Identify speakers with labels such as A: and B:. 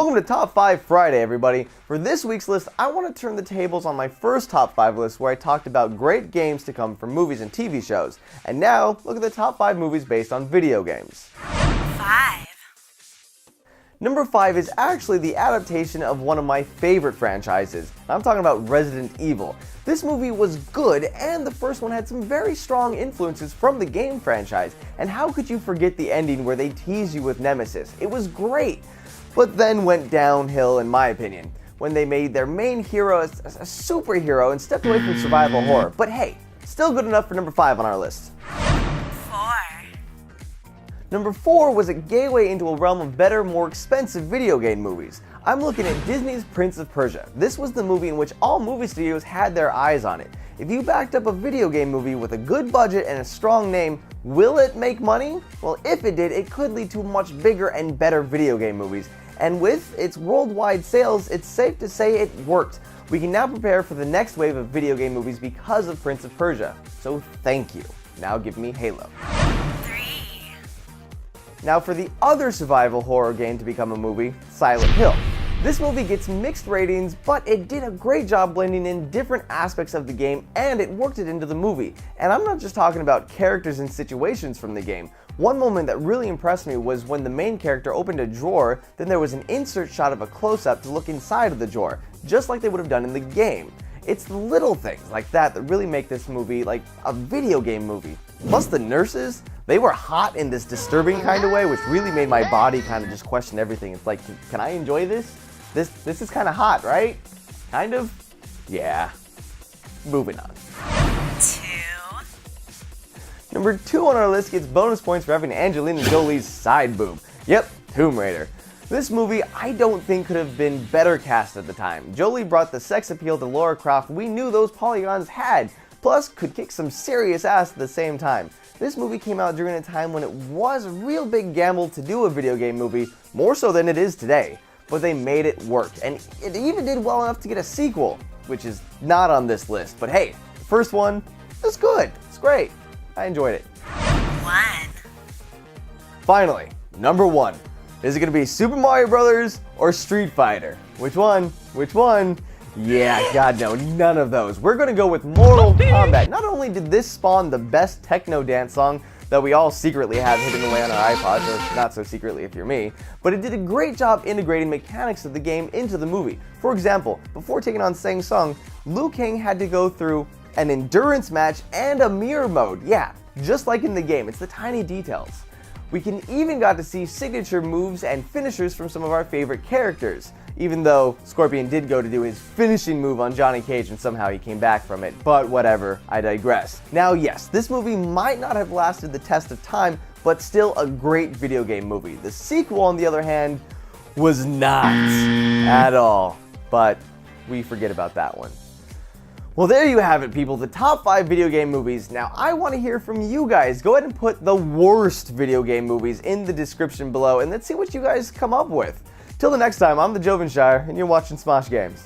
A: Welcome to Top 5 Friday, everybody. For this week's list, I want to turn the tables on my first Top 5 list where I talked about great games to come from movies and TV shows. And now, look at the top 5 movies based on video games.
B: 5.
A: Number 5 is actually the adaptation of one of my favorite franchises. I'm talking about Resident Evil. This movie was good, and the first one had some very strong influences from the game franchise. And how could you forget the ending where they tease you with Nemesis? It was great, but then went downhill in my opinion, when they made their main hero a superhero and stepped away from survival horror. But hey, still good enough for number 5 on our list.
B: 4.
A: Number 4 was a gateway into a realm of better, more expensive video game movies. I'm looking at Disney's Prince of Persia. This was the movie in which all movie studios had their eyes on it. If you backed up a video game movie with a good budget and a strong name, will it make money? Well, if it did, it could lead to much bigger and better video game movies. And with its worldwide sales, it's safe to say it worked. We can now prepare for the next wave of video game movies because of Prince of Persia. So thank you. Now give me Halo.
B: 3.
A: Now for the other survival horror game to become a movie, Silent Hill. This movie gets mixed ratings, but it did a great job blending in different aspects of the game and it worked it into the movie. And I'm not just talking about characters and situations from the game. One moment that really impressed me was when the main character opened a drawer, then there was an insert shot of a close-up to look inside of the drawer, just like they would have done in the game. It's the little things like that that really make this movie like a video game movie. Plus the nurses, they were hot in this disturbing kind of way, which really made my body kind of just question everything. It's like, can I enjoy this? This is kind of hot, right? Kind of? Yeah. Moving on.
B: 2.
A: Number 2 on our list gets bonus points for having Angelina Jolie's side boob. Yep, Tomb Raider. This movie I don't think could have been better cast at the time. Jolie brought the sex appeal to Lara Croft we knew those polygons had, plus could kick some serious ass at the same time. This movie came out during a time when it was a real big gamble to do a video game movie, more so than it is today. But they made it work, and it even did well enough to get a sequel, which is not on this list. But hey, the first one is good. It's great. I enjoyed it.
B: 1.
A: Finally, number 1. Is it going to be Super Mario Brothers or Street Fighter? Which one? Which one? Yeah, God no, none of those. We're going to go with Mortal Kombat. Not only did this spawn the best techno dance song that we all secretly have hidden away on our iPods, or not so secretly if you're me, but it did a great job integrating mechanics of the game into the movie. For example, before taking on Shang Tsung, Liu Kang had to go through an endurance match and a mirror mode. Yeah, just like in the game, it's the tiny details. We can even got to see signature moves and finishers from some of our favorite characters, even though Scorpion did go to do his finishing move on Johnny Cage and somehow he came back from it, but whatever, I digress. Now yes, this movie might not have lasted the test of time, but still a great video game movie. The sequel, on the other hand, was not at all, but we forget about that one. Well, there you have it, people, the top 5 video game movies. Now, I want to hear from you guys. Go ahead and put the worst video game movies in the description below, and let's see what you guys come up with. Till the next time, I'm the Jovenshire, and you're watching Smosh Games.